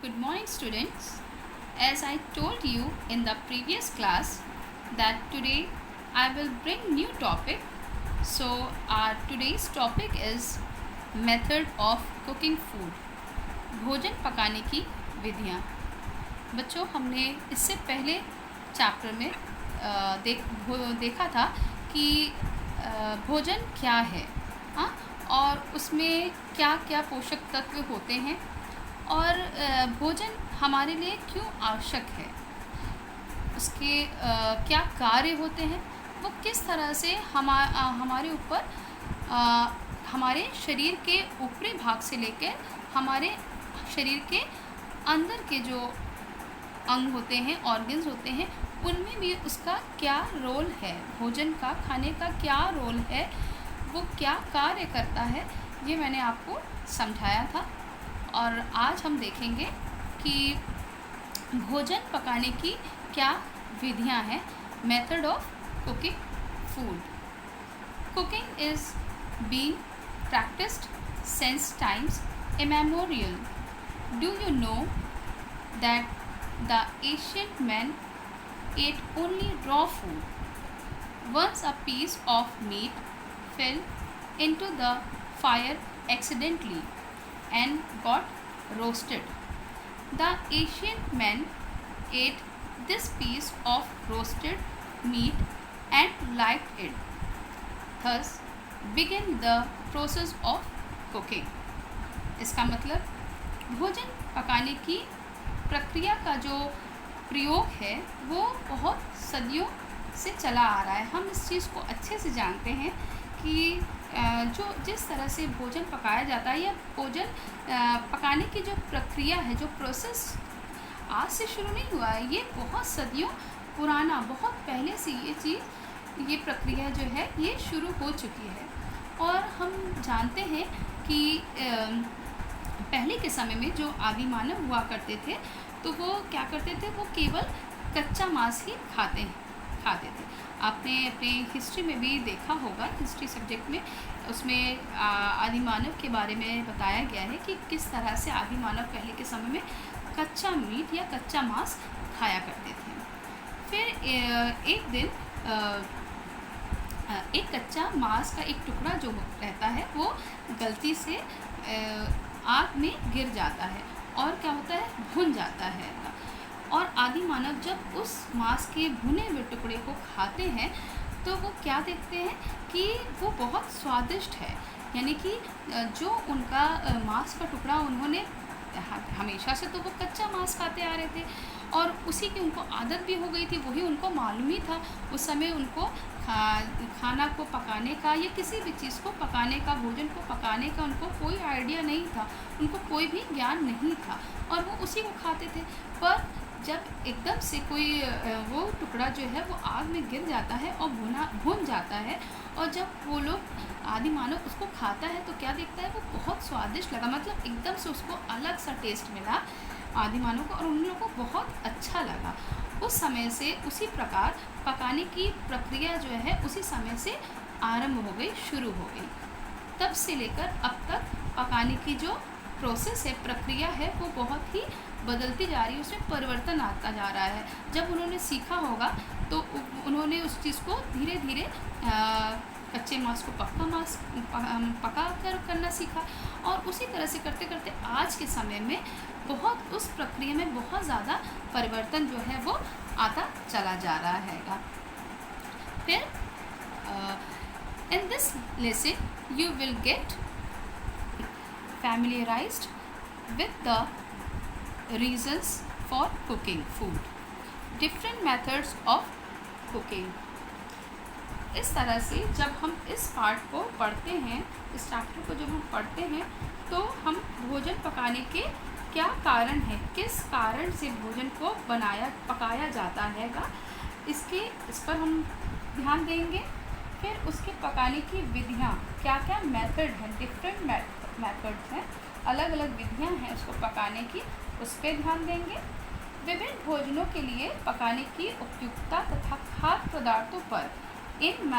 Good morning, students. As I told you in the previous class that today I will bring new topic. So our today's topic is method of cooking food. भोजन पकाने की विधियाँ। बच्चों, हमने इससे पहले chapter में देखा था कि भोजन क्या है, हाँ, और उसमें क्या क्या पोषक तत्व होते हैं और भोजन हमारे लिए क्यों आवश्यक है, उसके क्या कार्य होते हैं, वो किस तरह से हमारे ऊपर हमारे शरीर के ऊपरी भाग से लेकर हमारे शरीर के अंदर के जो अंग होते हैं, ऑर्गन्स होते हैं, उनमें भी उसका क्या रोल है, भोजन का खाने का क्या रोल है, वो क्या कार्य करता है, ये मैंने आपको समझाया था। और आज हम देखेंगे कि भोजन पकाने की क्या विधियां हैं, method of cooking food. Cooking is being practiced since times immemorial. Do you know that the ancient men ate only raw food? Once a piece of meat fell into the fire accidentally and got roasted. The ancient men ate this piece of roasted meat and liked it. Thus began the process of cooking. इसका मतलब भोजन पकाने की प्रक्रिया का जो प्रयोग है वो बहुत सदियों से चला आ रहा है। हम इस चीज़ को अच्छे से जानते हैं कि जो जिस तरह से भोजन पकाया जाता है या भोजन पकाने की जो प्रक्रिया है, जो प्रोसेस आज से शुरू नहीं हुआ है, ये बहुत सदियों पुराना, बहुत पहले से ये प्रक्रिया जो है ये शुरू हो चुकी है। और हम जानते हैं कि पहले के समय में जो आदि मानव हुआ करते थे तो वो क्या करते थे, वो केवल कच्चा मांस ही खाते थे। आपने अपने हिस्ट्री में भी देखा होगा, हिस्ट्री सब्जेक्ट में, उसमें आदि मानव के बारे में बताया गया है कि किस तरह से आदि मानव पहले के समय में कच्चा मीट या कच्चा मांस खाया करते थे। फिर एक दिन एक कच्चा मांस का एक टुकड़ा जो रहता है वो गलती से आग में गिर जाता है और क्या होता है, भुन जाता है। और आदि मानव जब उस मांस के भुने हुए टुकड़े को खाते हैं तो वो क्या देखते हैं कि वो बहुत स्वादिष्ट है, यानी कि जो उनका मांस का टुकड़ा, उन्होंने हमेशा से तो वो कच्चा मांस खाते आ रहे थे और उसी की उनको आदत भी हो गई थी, वही उनको मालूम ही था। उस समय उनको खाना को पकाने का या किसी भी चीज़ को पकाने का, भोजन को पकाने का उनको कोई आइडिया नहीं था, उनको कोई भी ज्ञान नहीं था और वो उसी को खाते थे। पर जब एकदम से कोई वो टुकड़ा जो है वो आग में गिर जाता है और भुन जाता है, और जब वो लोग आदि मानव उसको खाता है तो क्या देखता है, वो बहुत स्वादिष्ट लगा, मतलब एकदम से उसको अलग सा टेस्ट मिला आदि मानव को और उन लोगों को बहुत अच्छा लगा। उस समय से उसी प्रकार पकाने की प्रक्रिया जो है उसी समय से आरंभ हो गई, शुरू हो गई। तब से लेकर अब तक पकाने की जो प्रोसेस है, प्रक्रिया है, वो बहुत ही बदलती जा रही है, उसमें परिवर्तन आता जा रहा है। जब उन्होंने सीखा होगा तो उन्होंने उस चीज़ को धीरे धीरे कच्चे मांस को पका कर करना सीखा और उसी तरह से करते करते आज के समय में बहुत उस प्रक्रिया में बहुत ज़्यादा परिवर्तन जो है वो आता चला जा रहा है। फिर in this lesson you will get familiarized with the reasons for cooking food, different methods of cooking. इस तरह से जब हम इस पार्ट को पढ़ते हैं, इस चैप्टर को जब हम पढ़ते हैं तो हम भोजन पकाने के क्या कारण है, किस कारण से भोजन को पकाया जाता है, इस पर हम ध्यान देंगे। फिर उसके पकाने की विधियाँ, क्या क्या मेथड हैं, डिफरेंट मेथड्स हैं, अलग अलग विधियाँ हैं उसको पकाने की, उस पर ध्यान देंगे। विभिन्न भोजनों के लिए पकाने की उपयुक्तता तथा खाद्य पदार्थों पर इन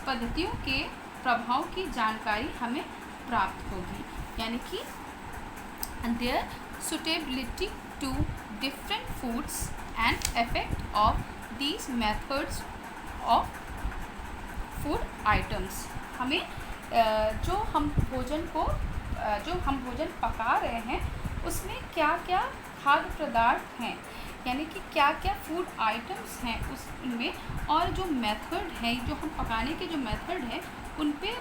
पद्धतियों के प्रभाव की जानकारी हमें प्राप्त होगी, यानी कि there suitability to different foods and effect of these methods of food items। हमें जो हम भोजन पका रहे हैं उसमें क्या क्या खाद्य पदार्थ हैं, यानी कि क्या क्या फूड आइटम्स हैं उसमें, और जो मेथड है, जो हम पकाने के जो मेथड है उन पे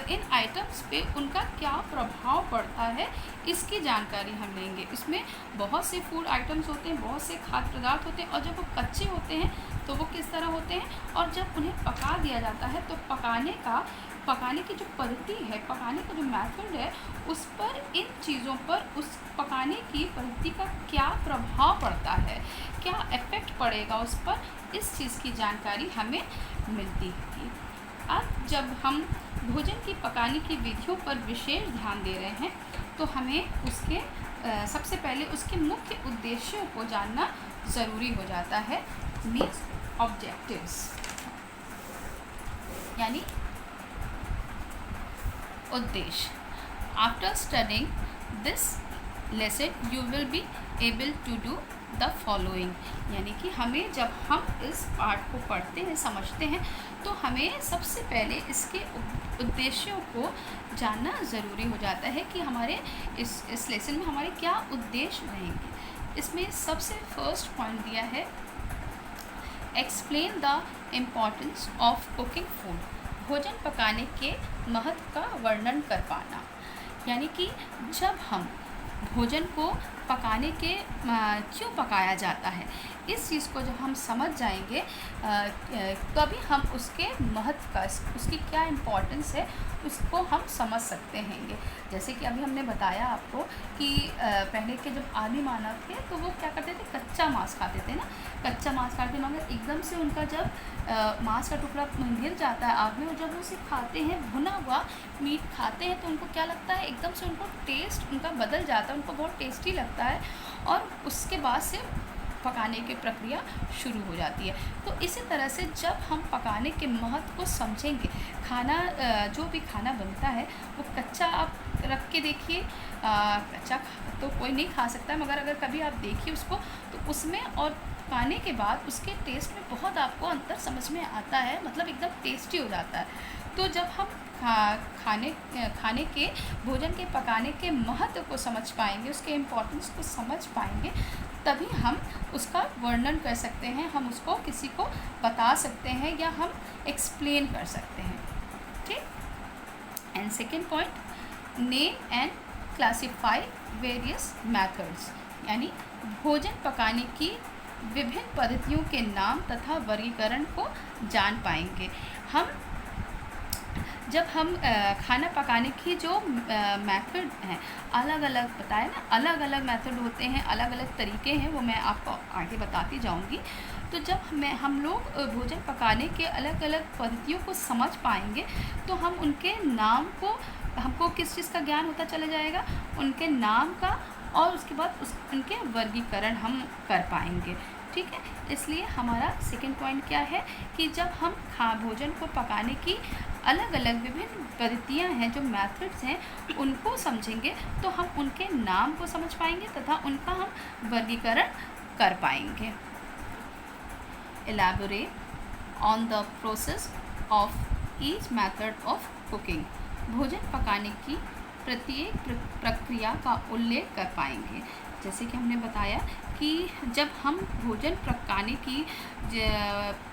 इन आइटम्स पे उनका क्या प्रभाव पड़ता है, इसकी जानकारी हम लेंगे। इसमें बहुत से फूड आइटम्स होते हैं, बहुत से खाद्य पदार्थ होते हैं, और जब वो कच्चे होते हैं तो वो किस तरह होते हैं, और जब उन्हें पका दिया जाता है तो पकाने की जो पद्धति है, पकाने का जो मेथड है, उस पर, इन चीज़ों पर, उस पकाने की पद्धति का क्या प्रभाव पड़ता है, क्या इफ़ेक्ट पड़ेगा उस पर, इस चीज़ की जानकारी हमें मिलती है। अब जब हम भोजन की पकाने की विधियों पर विशेष ध्यान दे रहे हैं तो हमें उसके सबसे पहले उसके मुख्य उद्देश्यों को जानना ज़रूरी हो जाता है। मीन्स ऑब्जेक्टिव्स, यानी उद्देश्य। After studying this lesson you will be able to do the following, यानी कि हमें, जब हम इस पाठ को पढ़ते हैं, समझते हैं, तो हमें सबसे पहले इसके उद्देश्यों को जानना ज़रूरी हो जाता है कि हमारे इस लेसन में हमारे क्या उद्देश्य रहेंगे। इसमें सबसे फर्स्ट पॉइंट दिया है, explain the importance of cooking food, भोजन पकाने के महत्व का वर्णन कर पाना। यानी कि जब हम भोजन को पकाने के क्यों पकाया जाता है, इस चीज़ को जब हम समझ जाएंगे तभी हम उसके महत्व का, उसकी क्या इम्पोर्टेंस है, उसको हम समझ सकते हैं। जैसे कि अभी हमने बताया आपको कि पहले के जब आदि मानव थे तो वो क्या करते थे, कच्चा मांस खाते थे ना, कच्चा मांस खाते थे, मगर एकदम से उनका जब मांस का टुकड़ा गिर जाता है आग में, और जब उसे खाते हैं, भुना हुआ मीट खाते हैं, तो उनको क्या लगता है, एकदम से उनको टेस्ट उनका बदल जाता है, उनको बहुत टेस्टी लगता है, और उसके बाद से पकाने की प्रक्रिया शुरू हो जाती है। तो इसी तरह से जब हम पकाने के महत्व को समझेंगे, खाना जो भी खाना बनता है वो कच्चा आप रख के देखिए, कच्चा तो कोई नहीं खा सकता है, मगर अगर कभी आप देखिए उसको, तो उसमें और पकाने के बाद उसके टेस्ट में बहुत आपको अंतर समझ में आता है, मतलब एकदम टेस्टी हो जाता है। तो जब हम खाने के भोजन के पकाने के महत्व को समझ पाएंगे, उसके इम्पोर्टेंस को समझ पाएंगे, तभी हम उसका वर्णन कर सकते हैं, हम उसको किसी को बता सकते हैं, या हम एक्सप्लेन कर सकते हैं। ठीक। And second point, name and classify various methods, यानी भोजन पकाने की विभिन्न पद्धतियों के नाम तथा वर्गीकरण को जान पाएंगे। जब हम खाना पकाने की जो मेथड हैं, अलग अलग बताए ना, अलग अलग मेथड होते हैं, अलग अलग तरीके हैं, वो मैं आपको आगे बताती जाऊंगी। तो जब हम लोग भोजन पकाने के अलग अलग पद्धतियों को समझ पाएंगे, तो हम उनके नाम को, हमको किस चीज़ का ज्ञान होता चला जाएगा, उनके नाम का, और उसके बाद उनके वर्गीकरण हम कर पाएंगे। ठीक है, इसलिए हमारा सेकंड पॉइंट क्या है कि जब हम भोजन को पकाने की अलग अलग विभिन्न पद्धतियाँ हैं, जो मेथड्स हैं, उनको समझेंगे, तो हम उनके नाम को समझ पाएंगे तथा उनका हम वर्गीकरण कर पाएंगे। Elaborate on the process of each method of cooking, भोजन पकाने की प्रत्येक प्रक्रिया का उल्लेख कर पाएंगे। जैसे कि हमने बताया कि जब हम भोजन पकाने की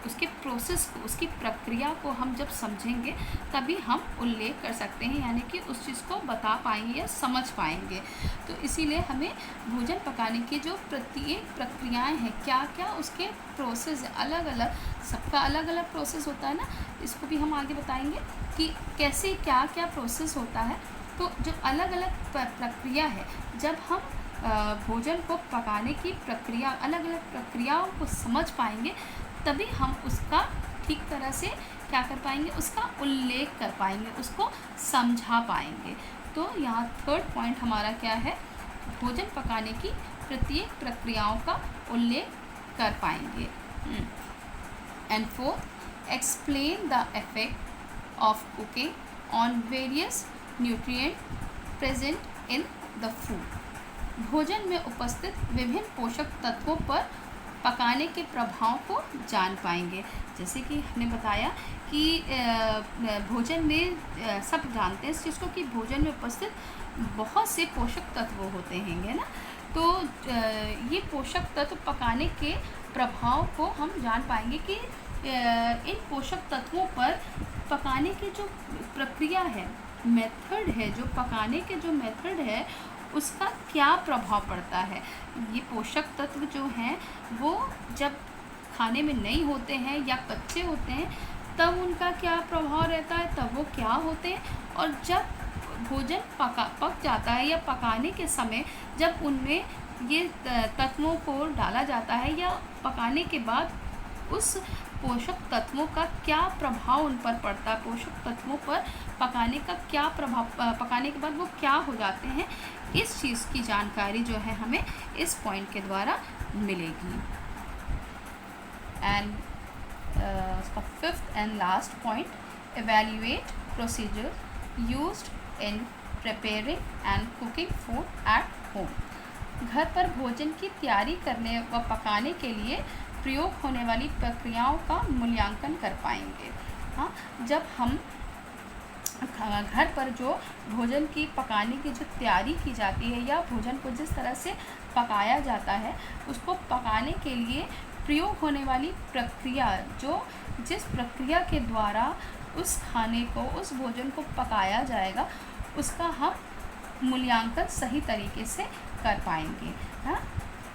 उसके प्रोसेस को, उसकी प्रक्रिया को हम जब समझेंगे, तभी हम उल्लेख कर सकते हैं, यानी कि उस चीज़ को बता पाएंगे या समझ पाएंगे। तो इसीलिए हमें भोजन पकाने की जो प्रत्येक प्रक्रियाएं हैं, क्या क्या उसके प्रोसेस, अलग अलग, सबका अलग अलग प्रोसेस होता है ना, इसको भी हम आगे बताएंगे कि कैसे क्या क्या प्रोसेस होता है। तो जो अलग अलग प्रक्रिया है, जब हम भोजन को पकाने की प्रक्रिया, अलग अलग प्रक्रियाओं को समझ पाएंगे, तभी हम उसका ठीक तरह से क्या कर पाएंगे, उसका उल्लेख कर पाएंगे, उसको समझा पाएंगे। तो यहाँ थर्ड पॉइंट हमारा क्या है, भोजन पकाने की प्रत्येक प्रक्रियाओं का उल्लेख कर पाएंगे। And fourth, explain the effect of cooking on various nutrient present in the food, भोजन में उपस्थित विभिन्न पोषक तत्वों पर पकाने के प्रभाव को जान पाएंगे। जैसे कि हमने बताया कि भोजन में सब जानते हैं इस चीज़ को कि भोजन में उपस्थित बहुत से पोषक तत्व होते हैं ना। तो ये पोषक तत्व पकाने के प्रभाव को हम जान पाएंगे कि इन पोषक तत्वों पर पकाने की जो प्रक्रिया है, मेथड है, जो पकाने के जो मेथड है उसका क्या प्रभाव पड़ता है। ये पोषक तत्व जो हैं वो जब खाने में नहीं होते हैं या कच्चे होते हैं तब उनका क्या प्रभाव रहता है, तब वो क्या होते हैं, और जब भोजन पक जाता है या पकाने के समय जब उनमें ये तत्वों को डाला जाता है या पकाने के बाद उस पोषक तत्वों का क्या प्रभाव उन पर पड़ता है, पोषक तत्वों पर पकाने का क्या प्रभाव, पकाने के बाद वो क्या हो जाते हैं, इस चीज़ की जानकारी जो है हमें इस पॉइंट के द्वारा मिलेगी। एंड उसका fifth and last point, evaluate procedure used in preparing and cooking food at home. घर पर भोजन की तैयारी करने व पकाने के लिए प्रयोग होने वाली प्रक्रियाओं का मूल्यांकन कर पाएंगे। हाँ, जब हम घर पर जो भोजन की पकाने की जो तैयारी की जाती है या भोजन को जिस तरह से पकाया जाता है उसको पकाने के लिए प्रयोग होने वाली प्रक्रिया, जो जिस प्रक्रिया के द्वारा उस खाने को, उस भोजन को पकाया जाएगा उसका हम मूल्यांकन सही तरीके से कर पाएंगे। हाँ,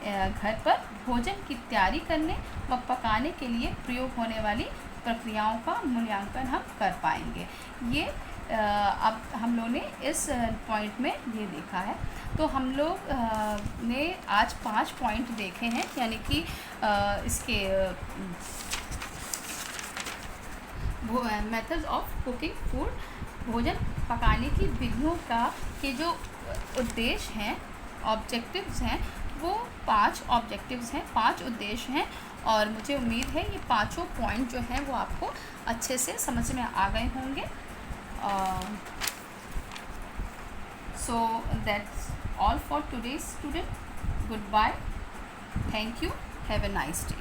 घर पर भोजन की तैयारी करने व पकाने के लिए प्रयोग होने वाली प्रक्रियाओं का मूल्यांकन हम कर पाएंगे। ये अब हम लोग ने इस पॉइंट में ये देखा है। तो हम लोग ने आज 5 पॉइंट देखे हैं, यानी कि इसके मेथड्स ऑफ कुकिंग फूड, भोजन पकाने की विधियों का के जो उद्देश्य हैं, ऑब्जेक्टिव्स हैं, वो 5 ऑब्जेक्टिव्स हैं, 5 उद्देश्य हैं। और मुझे उम्मीद है ये पाँचों पॉइंट जो हैं वो आपको अच्छे से समझ में आ गए होंगे। So that's all for today's student. Goodbye. Thank you. Have a nice day.